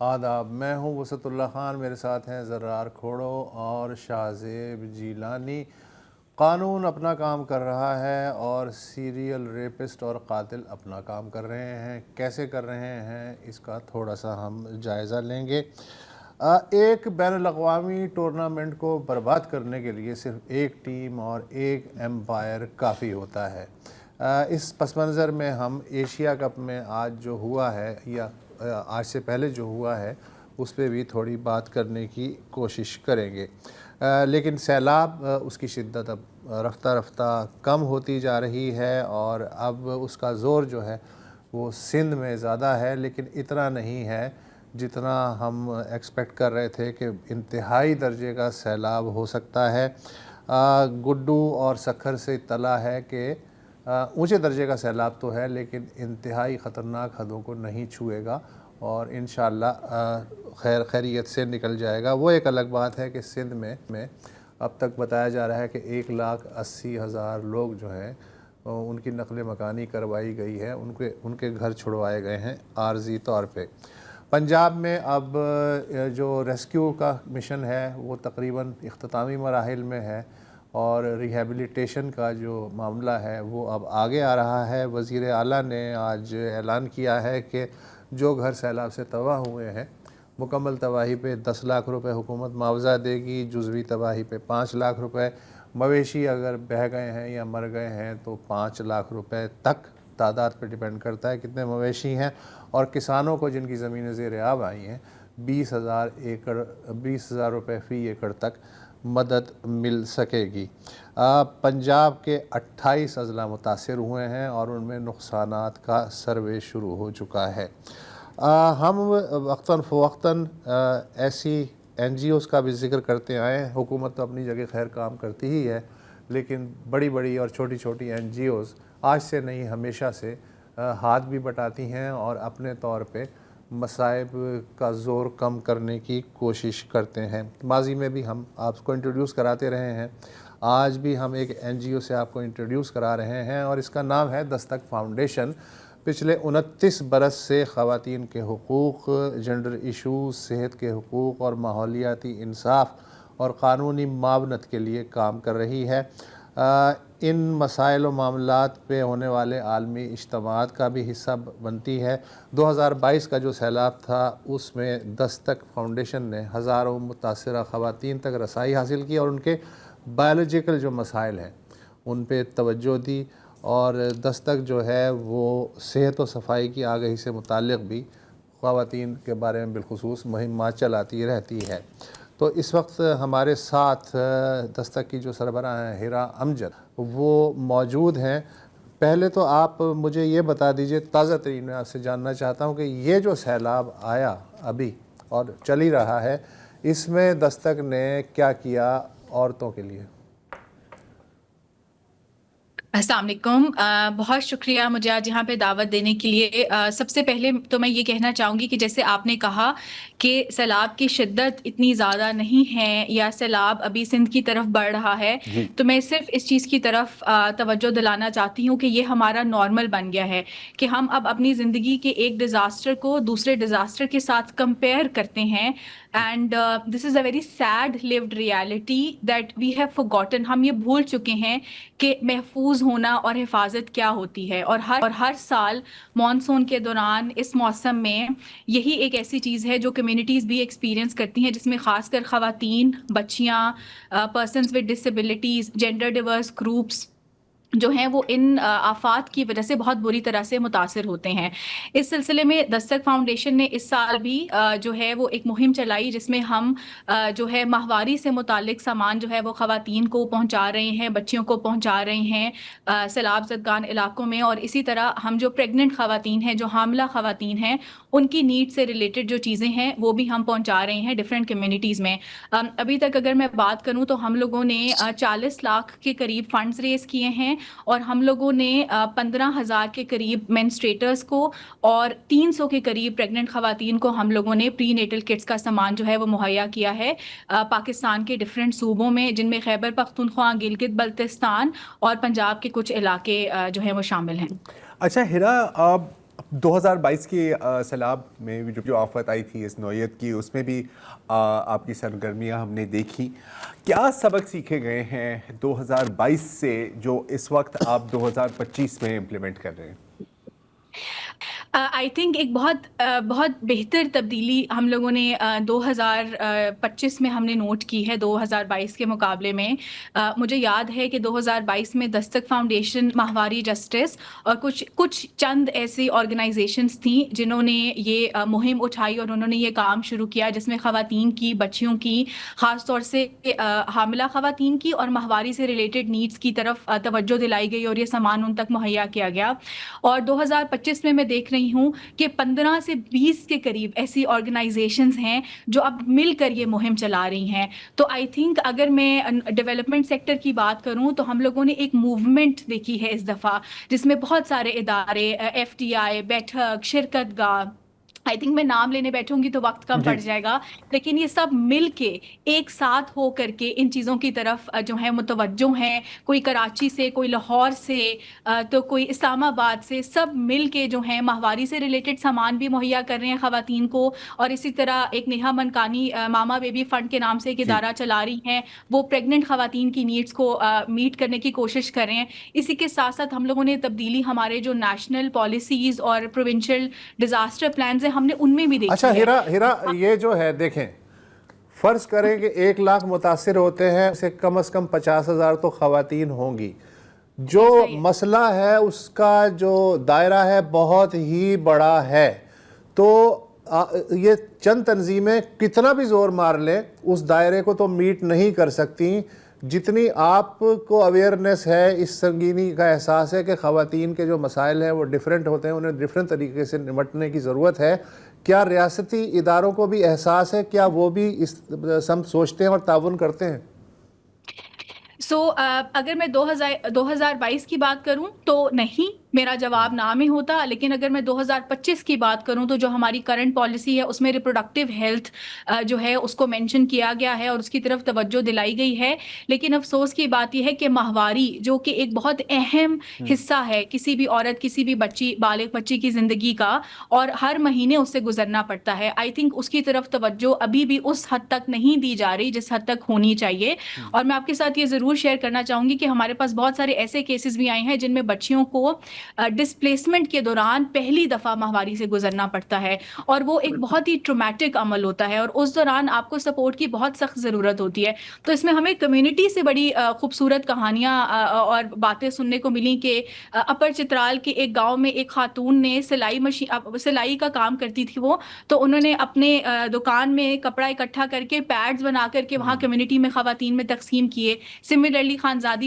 آداب، میں ہوں وسعت اللہ خان، میرے ساتھ ہیں زرار کھوڑو اور شاہزیب جیلانی۔ قانون اپنا کام کر رہا ہے اور سیریل ریپسٹ اور قاتل اپنا کام کر رہے ہیں۔ کیسے کر رہے ہیں اس کا تھوڑا سا ہم جائزہ لیں گے۔ ایک بین الاقوامی ٹورنامنٹ کو برباد کرنے کے لیے صرف ایک ٹیم اور ایک ایمپائر کافی ہوتا ہے۔ اس پس منظر میں ہم ایشیا کپ میں آج جو ہوا ہے یا آج سے پہلے جو ہوا ہے اس پہ بھی تھوڑی بات کرنے کی کوشش کریں گے، لیکن سیلاب اس کی شدت اب رفتہ رفتہ کم ہوتی جا رہی ہے اور اب اس کا زور جو ہے وہ سندھ میں زیادہ ہے، لیکن اتنا نہیں ہے جتنا ہم ایکسپیکٹ کر رہے تھے کہ انتہائی درجے کا سیلاب ہو سکتا ہے۔ گڈو اور سکھر سے اطلاع ہے کہ اونچے درجے کا سیلاب تو ہے لیکن انتہائی خطرناک حدوں کو نہیں چھوئے گا اور انشاءاللہ خیریت سے نکل جائے گا۔ وہ ایک الگ بات ہے کہ سندھ میں اب تک بتایا جا رہا ہے کہ 1,80,000 لوگ جو ہیں ان کی نقل مکانی کروائی گئی ہے، ان کے گھر چھڑوائے گئے ہیں عارضی طور پہ۔ پنجاب میں اب جو ریسکیو کا مشن ہے وہ تقریباً اختتامی مراحل میں ہے اور ریہیبلیٹیشن کا جو معاملہ ہے وہ اب آگے آ رہا ہے۔ وزیر اعلیٰ نے آج اعلان کیا ہے کہ جو گھر سیلاب سے تباہ ہوئے ہیں مکمل تباہی پہ 10 لاکھ روپے حکومت معاوضہ دے گی، جزوی تباہی پہ 5 لاکھ روپے، مویشی اگر بہہ گئے ہیں یا مر گئے ہیں تو 5 لاکھ روپے تک، تعداد پہ ڈیپینڈ کرتا ہے کتنے مویشی ہیں، اور کسانوں کو جن کی زمینیں زیر آب آئی ہیں 20,000 روپے فی ایکڑ تک مدد مل سکے گی۔ پنجاب کے 28 اضلاع متاثر ہوئے ہیں اور ان میں نقصانات کا سروے شروع ہو چکا ہے۔ ہم وقتاً فوقتاً ایسی این جی اوز کا بھی ذکر کرتے آئے ہیں۔ حکومت تو اپنی جگہ خیر کام کرتی ہی ہے، لیکن بڑی بڑی اور چھوٹی چھوٹی این جی اوز آج سے نہیں ہمیشہ سے ہاتھ بھی بٹاتی ہیں اور اپنے طور پہ مصائب کا زور کم کرنے کی کوشش کرتے ہیں۔ ماضی میں بھی ہم آپ کو انٹروڈیوس کراتے رہے ہیں، آج بھی ہم ایک این جی او سے آپ کو انٹروڈیوس کرا رہے ہیں اور اس کا نام ہے دستک فاؤنڈیشن۔ پچھلے 29 برس سے خواتین کے حقوق، جنڈر ایشوز، صحت کے حقوق اور ماحولیاتی انصاف اور قانونی معاونت کے لیے کام کر رہی ہے۔ ان مسائل و معاملات پہ ہونے والے عالمی اجتماعات کا بھی حصہ بنتی ہے۔ 2022 کا جو سیلاب تھا اس میں دستک فاؤنڈیشن نے ہزاروں متاثرہ خواتین تک رسائی حاصل کی اور ان کے بایولوجیکل جو مسائل ہیں ان پہ توجہ دی، اور دستک جو ہے وہ صحت و صفائی کی آگہی سے متعلق بھی خواتین کے بارے میں بالخصوص مہمات چلاتی رہتی ہے۔ تو اس وقت ہمارے ساتھ دستک کی جو سربراہ ہیں ہیرا امجد وہ موجود ہیں۔ پہلے تو آپ مجھے یہ بتا دیجئے، تازہ ترین میں آپ سے جاننا چاہتا ہوں کہ یہ جو سیلاب آیا ابھی اور چل ہی رہا ہے، اس میں دستک نے کیا کیا عورتوں کے لیے؟ السلام علیکم، بہت شکریہ مجھے آج یہاں پہ دعوت دینے کے لیے۔ سب سے پہلے تو میں یہ کہنا چاہوں گی کہ جیسے آپ نے کہا کہ سیلاب کی شدت اتنی زیادہ نہیں ہے یا سیلاب ابھی سندھ کی طرف بڑھ رہا ہے، تو میں صرف اس چیز کی طرف توجہ دلانا چاہتی ہوں کہ یہ ہمارا نارمل بن گیا ہے کہ ہم اب اپنی زندگی کے ایک ڈیزاسٹر کو دوسرے ڈیزاسٹر کے ساتھ کمپیئر کرتے ہیں، and this is a very sad lived reality that we have forgotten. ہم یہ بھول چکے ہیں کہ محفوظ ہونا اور حفاظت کیا ہوتی ہے، اور ہر سال مانسون کے دوران اس موسم میں یہی ایک ایسی چیز ہے جو کمیونٹیز بھی ایکسپیرینس کرتی ہیں، جس میں خاص کر خواتین، بچیاں، persons with disabilities, gender diverse groups جو ہیں وہ ان آفات کی وجہ سے بہت بری طرح سے متاثر ہوتے ہیں۔ اس سلسلے میں دستک فاؤنڈیشن نے اس سال بھی جو ہے وہ ایک مہم چلائی جس میں ہم جو ہے ماہواری سے متعلق سامان جو ہے وہ خواتین کو پہنچا رہے ہیں، بچیوں کو پہنچا رہے ہیں سیلاب زدگان علاقوں میں، اور اسی طرح ہم جو پریگننٹ خواتین ہیں، جو حاملہ خواتین ہیں، ان کی نیڈ سے ریلیٹڈ جو چیزیں ہیں وہ بھی ہم پہنچا رہے ہیں ڈفرینٹ کمیونٹیز میں۔ ابھی تک اگر میں بات کروں تو ہم لوگوں نے 40 لاکھ کے قریب فنڈز ریز کیے ہیں، اور ہم لوگوں نے 15,000 کے قریب مینسٹریٹرز کو اور 300 کے قریب پریگننٹ خواتین کو ہم لوگوں نے پری نیٹل کٹس کا سامان جو ہے وہ مہیا کیا ہے پاکستان کے ڈفرینٹ صوبوں میں، جن میں خیبر پختونخوا، گلگت بلتستان اور پنجاب کے کچھ علاقے جو ہیں وہ شامل ہیں۔ اچھا ہیرا، 2022 کی سیلاب میں جو آفت آئی تھی اس نوعیت کی، اس میں بھی آپ کی سرگرمیاں ہم نے دیکھی. کیا سبق سیکھے گئے ہیں 2022 سے جو اس وقت آپ 2025 میں امپلیمنٹ کر رہے ہیں؟ آئی تھنک ایک بہت بہتر تبدیلی ہم لوگوں نے 2025 میں ہم نے نوٹ کی ہے 2022 کے مقابلے میں. مجھے یاد ہے کہ 2022 میں دستک فاؤنڈیشن، ماہواری جسٹس اور کچھ چند ایسی آرگنائزیشنز تھیں جنہوں نے یہ مہم اٹھائی اور انہوں نے یہ کام شروع کیا، جس میں خواتین کی، بچیوں کی، خاص طور سے حاملہ خواتین کی اور ماہواری سے ریلیٹڈ نیڈز کی طرف توجہ دلائی گئی اور یہ سامان ان تک مہیا کیا گیا. اور 2025 میں دیکھ رہی ہوں کہ 15 سے 20 کے قریب ایسی آرگنائزیشنز ہیں جو اب مل کر یہ مہم چلا رہی ہیں. تو آئی تھنک اگر میں ڈیولپمنٹ سیکٹر کی بات کروں تو ہم لوگوں نے ایک موومنٹ دیکھی ہے اس دفعہ، جس میں بہت سارے ادارے، FTI، بیٹھک، شرکت گاہ، آئی تھنک میں نام لینے بیٹھوں گی تو وقت کم پڑ جائے گا، لیکن یہ سب مل کے ایک ساتھ ہو کر کے ان چیزوں کی طرف جو ہے متوجہ ہیں. کوئی کراچی سے، کوئی لاہور سے، تو کوئی اسلام آباد سے، سب مل کے جو ہیں ماہواری سے ریلیٹڈ سامان بھی مہیا کر رہے ہیں خواتین کو. اور اسی طرح ایک نیہا منکانی ماما بیبی فنڈ کے نام سے ایک ادارہ چلا رہی ہیں، وہ پریگننٹ خواتین کی نیڈز کو میٹ کرنے کی کوشش کر رہے ہیں. اسی کے ساتھ ساتھ ہم لوگوں نے تبدیلی ہمارے جو نیشنل پالیسیز اور پروونشل ڈیزاسٹر پلانز ہیں ہم نے ان میں بھی دیکھی. اچھا ہیرا یہ جو ہے دیکھیں، فرض کریں کہ 1 لاکھ متاثر ہوتے ہیں، اسے کم از کم 50,000 تو خواتین ہوں گی. جو مسئلہ ہے اس کا جو دائرہ ہے بہت ہی بڑا ہے. تو یہ چند تنظیمیں کتنا بھی زور مار لیں اس دائرے کو تو میٹ نہیں کر سکتی. جتنی آپ کو اویئرنیس ہے، اس سنگینی کا احساس ہے کہ خواتین کے جو مسائل ہیں وہ ڈیفرنٹ ہوتے ہیں، انہیں ڈیفرنٹ طریقے سے نمٹنے کی ضرورت ہے. کیا ریاستی اداروں کو بھی احساس ہے؟ کیا وہ بھی اس سمت سوچتے ہیں اور تعاون کرتے ہیں؟ اگر میں 2022 کی بات کروں تو نہیں، میرا جواب نہ میں ہوتا. لیکن اگر میں 2025 کی بات کروں تو جو ہماری کرنٹ پالیسی ہے اس میں ریپروڈکٹیو ہیلتھ جو ہے اس کو مینشن کیا گیا ہے اور اس کی طرف توجہ دلائی گئی ہے. لیکن افسوس کی بات یہ ہے کہ ماہواری جو کہ ایک بہت اہم حصہ ہے کسی بھی عورت، کسی بھی بالغ بچی کی زندگی کا، اور ہر مہینے اس سے گزرنا پڑتا ہے، آئی تھنک اس کی طرف توجہ ابھی بھی اس حد تک نہیں دی جا رہی جس حد تک ہونی چاہیے. اور میں آپ کے ساتھ یہ ضرور شیئر کرنا چاہوں گی کہ ہمارے پاس بہت سارے ایسے کیسز بھی آئے ہیں جن میں بچیوں کو ڈسپلیسمنٹ کے دوران پہلی دفعہ ماہواری سے گزرنا پڑتا ہے، اور وہ ایک بہت ہی ٹرومیٹک عمل ہوتا ہے، اور اس دوران آپ کو سپورٹ کی بہت سخت ضرورت ہوتی ہے. تو اس میں ہمیں کمیونٹی سے بڑی خوبصورت کہانیاں اور باتیں سننے کو ملیں کہ اپر چترال کے ایک گاؤں میں ایک خاتون نے سلائی کا کام کرتی تھی وہ، تو انہوں نے اپنے دکان میں کپڑا اکٹھا کر کے پیڈز بنا کر کے وہاں کمیونٹی میں خواتین میں تقسیم کیے. سملرلی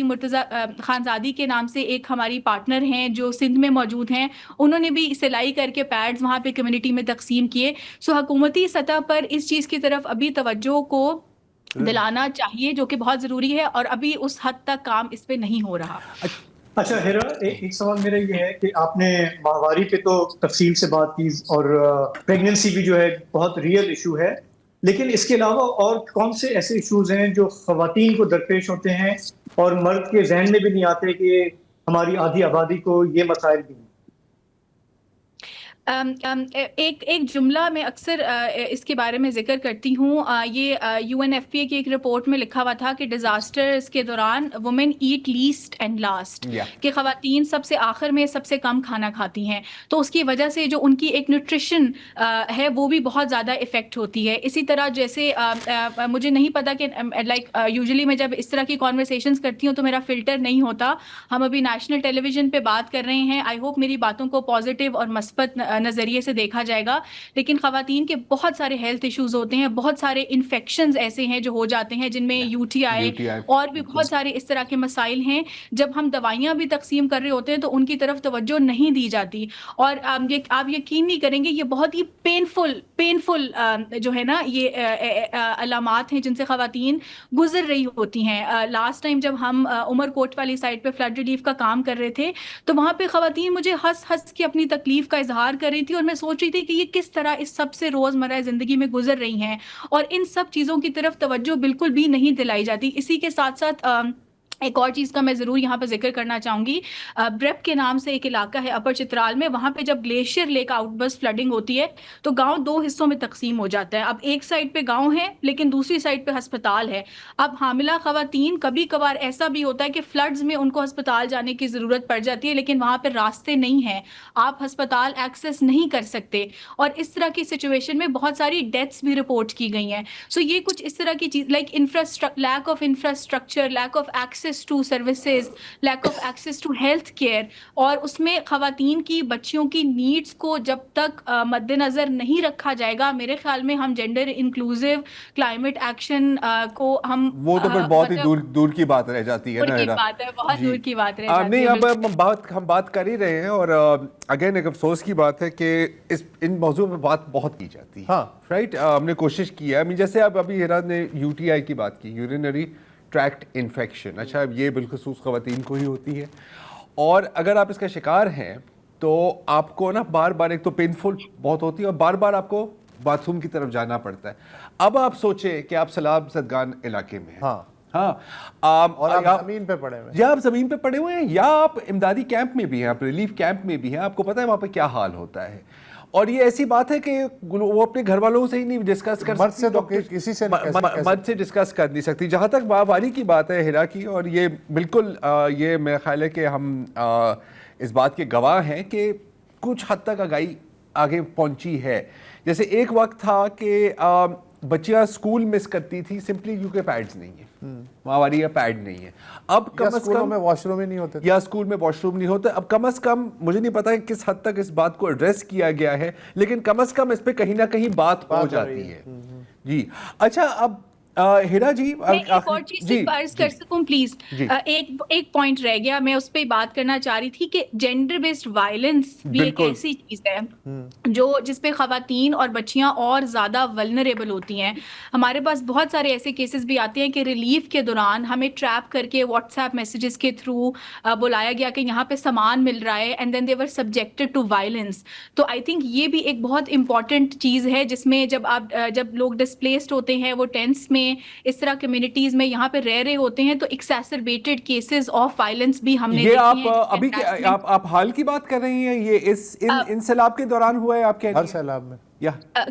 مرتضی خانزادی کے نام سے ایک ہماری پارٹنر ہیں جو سندھ میں موجود ہیں، انہوں نے بھی سلائی کر کے پیڈز وہاں پہ کمیونٹی میں تقسیم کیے. حکومتی سطح پر اس چیز کی طرف ابھی توجہ کو دلانا چاہیے جو کہ بہت ضروری ہے، اور ابھی اس حد تک کام اس پہ نہیں ہو رہا. اچھا ہیرا، ایک سوال میرا یہ ہے کہ آپ نے ماہواری پہ تو تفصیل سے بات کی اور پریگننسی بھی جو ہے بہت ریئل ایشو ہے، لیکن اس کے علاوہ اور کون سے ایسے ایشوز ہیں جو خواتین کو درپیش ہوتے ہیں اور مرد کے ذہن میں بھی نہیں آتے کہ ہماری آدھی آبادی کو یہ مسائل بھی ہیں؟ ایک جملہ میں اکثر اس کے بارے میں ذکر کرتی ہوں. یہ UNFPA کی ایک رپورٹ میں لکھا ہوا تھا کہ ڈیزاسٹرز کے دوران women at least and last, کہ خواتین سب سے آخر میں سب سے کم کھانا کھاتی ہیں. تو اس کی وجہ سے جو ان کی ایک نیوٹریشن ہے وہ بھی بہت زیادہ افیکٹ ہوتی ہے. اسی طرح جیسے مجھے نہیں پتا کہ یوزلی میں جب اس طرح کی کانورسیشنز کرتی ہوں تو میرا فلٹر نہیں ہوتا. ہم ابھی نیشنل ٹیلی ویژن پہ بات کر رہے ہیں، آئی ہوپ میری باتوں کو پازیٹیو اور مثبت نظریے سے دیکھا جائے گا. لیکن خواتین کے بہت سارے ہیلتھ ایشوز ہوتے ہیں، بہت سارے انفیکشنز ایسے ہیں جو ہو جاتے ہیں جن میں UTI اور بھی بہت سارے اس طرح کے مسائل ہیں. جب ہم دوائیاں بھی تقسیم کر رہے ہوتے ہیں تو ان کی طرف توجہ نہیں دی جاتی. اور آپ یقین نہیں کریں گے، یہ بہت ہی پینفل جو ہے نا یہ علامات ہیں جن سے خواتین گزر رہی ہوتی ہیں. لاسٹ ٹائم جب ہم عمر کوٹ والی سائٹ پہ فلڈ ریلیف کا کام کر رہے تھے تو وہاں پہ خواتین مجھے ہنس کے اپنی تکلیف کا اظہار کر رہی تھی، اور میں سوچ رہی تھی کہ یہ کس طرح اس سب سے روزمرہ زندگی میں گزر رہی ہیں، اور ان سب چیزوں کی طرف توجہ بالکل بھی نہیں دلائی جاتی. اسی کے ساتھ ساتھ ایک اور چیز کا میں ضرور یہاں پہ ذکر کرنا چاہوں گی، بریپ کے نام سے ایک علاقہ ہے اپر چترال میں، وہاں پہ جب glacier lake outburst flooding ہوتی ہے تو گاؤں 2 حصوں میں تقسیم ہو جاتا ہے. اب ایک سائڈ پہ گاؤں ہے لیکن دوسری سائڈ پہ ہسپتال ہے. اب حاملہ خواتین کبھی کبھار ایسا بھی ہوتا ہے کہ فلڈز میں ان کو ہسپتال جانے کی ضرورت پڑ جاتی ہے لیکن وہاں پہ راستے نہیں ہیں، آپ ہسپتال ایکسیس نہیں کر سکتے، اور اس طرح کی سچویشن میں بہت ساری ڈیتھس بھی رپورٹ کی گئی ہیں. سو یہ کچھ اس طرح کی چیز like lack of infrastructure, lack of access to services, lack of access to health care, اور اس میں خواتین کی بچیوں کی نیڈس کو جب تک مد نظر نہیں رکھا جائے گا، میرے خیال میں ہم جینڈر انکلوسیو کلائمیٹ ایکشن کو ہم وہ تو پھر بہت ہی دور کی بات رہ جاتی ہے نا. دور کی بات ہے، بہت دور کی بات رہ جاتی نہیں، ہے. اب ہم بات کر ہی رہے ہیں، اور اگین ایک افسوس کی بات ہے کہ ان موضوع پہ بات بہت کی جاتی ہے. ہاں رائٹ، ہم نے کوشش کی ہے. جیسے ابھی ہیرا نے UTI کی بات کی، یورینری ٹریکٹ انفیکشن. اچھا، اب یہ بالخصوص خواتین کو ہی ہوتی ہے، اور اگر آپ اس کا شکار ہیں تو آپ کو نا بار بار ایک تو پینفل بہت ہوتی ہے، اور بار بار آپ کو باتھ روم کی طرف جانا پڑتا ہے. اب آپ سوچیں کہ آپ سیلاب زدگان علاقے میں ہیں، ہاں، اور آپ زمین پہ پڑے ہوئے، یا آپ زمین پہ پڑے ہوئے ہیں، یا آپ امدادی کیمپ میں بھی ہیں، آپ ریلیف کیمپ میں بھی ہیں. آپ کو پتہ ہے وہاں پہ کیا حال ہوتا ہے. اور یہ ایسی بات ہے کہ وہ اپنے گھر والوں سے ہی نہیں ڈسکس کر مرد سکتی، سے تو کسی سے مرد سے ڈسکس کر نہیں سکتی. جہاں تک ماہواری کی بات ہے ہیرا کی، اور یہ بالکل یہ میرا خیال ہے کہ ہم اس بات کے گواہ ہیں کہ کچھ حد تک آگاہی آگے پہنچی ہے. جیسے ایک وقت تھا کہ بچیاں اسکول مس کرتی تھی سمپلی کیونکہ پیڈز نہیں ہیں، ماہواری یا پیڈ نہیں ہے. اب کم از کم میں واش روم ہی نہیں ہوتے، یا اسکول میں واش روم نہیں ہوتا. اب کم از کم مجھے نہیں پتا کس حد تک اس بات کو ایڈریس کیا گیا ہے، لیکن کم از کم اس پہ کہیں نہ کہیں بات ہو جاتی ہے. جی اچھا، اب ہیرا جی میں ایک اور چیز سے عرض کر سکوں پلیز، ایک پوائنٹ رہ گیا، میں اس پہ بات کرنا چاہ رہی تھی کہ جینڈر بیسڈ وائلنس بھی ایک ایسی چیز ہے جس پہ خواتین اور بچیاں اور زیادہ ولنریبل ہوتی ہیں. ہمارے پاس بہت سارے ایسے کیسز بھی آتے ہیں کہ ریلیف کے دوران ہمیں ٹریپ کر کے واٹس ایپ میسیجز کے تھرو بلایا گیا کہ یہاں پہ سامان مل رہا ہے، and then they were subjected to violence. تو آئی تھنک یہ بھی ایک بہت امپورٹنٹ چیز ہے جس میں جب لوگ ڈسپلیسڈ ہوتے ہیں، وہ ٹینٹس میں اس طرح کمیونٹیز میں یہاں پہ رہ رہے ہوتے ہیں، تو ایکسیسربیٹڈ کیسز آف وائلنس بھی ہم نے یہ دیکھے ہیں. ابھی آپ حال کی بات کر رہی ہیں، یہ ان سیلاب کے دوران ہوا ہے؟ آپ کہہ رہی ہیں ہر سیلاب میں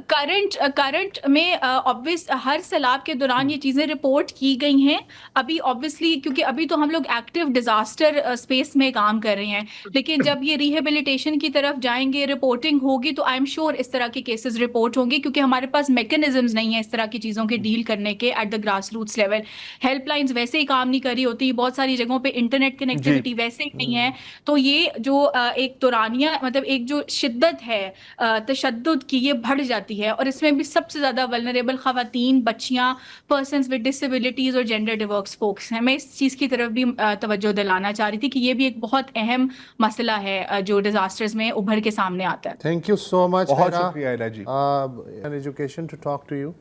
کرنٹ میں obvious ہر سیلاب کے دوران یہ چیزیں رپورٹ کی گئی ہیں. ابھی obviously کیونکہ ابھی تو ہم لوگ ایکٹیو ڈیزاسٹر اسپیس میں کام کر رہے ہیں، لیکن جب یہ ریہیبلیٹیشن کی طرف جائیں گے، رپورٹنگ ہوگی، تو آئی ایم شیور اس طرح کے کیسز رپورٹ ہوں گے، کیونکہ ہمارے پاس میکینزمز نہیں ہیں اس طرح کی چیزوں کے ڈیل کرنے کے at the grass roots level. Helplines ویسے ہی کام نہیں کر رہی ہوتی، بہت ساری جگہوں پہ انٹرنیٹ کنیکٹیوٹی ویسے ہی نہیں ہے. تو یہ جو ایک دورانیہ مطلب ایک جو شدت ہے تشدد کی، یہ بڑھ جاتی ہے، اور اس میں بھی سب سے زیادہ ولنریبل خواتین، بچیاں، پرسنز ود ڈسیبلٹیز اور جینڈر ڈیورس فوکس ہیں. میں اس چیز کی طرف بھی توجہ دلانا چاہ رہی تھی کہ یہ بھی ایک بہت اہم مسئلہ ہے جو ڈیزاسٹرز میں ابھر کے سامنے آتا ہے. Thank you so much. بہت شکریہ Heera ji. Education to talk to you,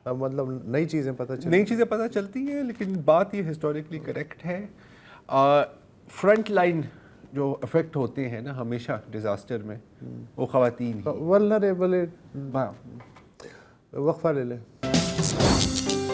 مطلب نئی چیزیں پتہ چلتی ہیں، لیکن بات یہ ہسٹوریکلی کریکٹ ہے. فرنٹ لائن جو افیکٹ ہوتے ہیں نا ہمیشہ ڈیزاسٹر میں، وہ خواتین ہی. ولنریبل. وقفہ لے لیں.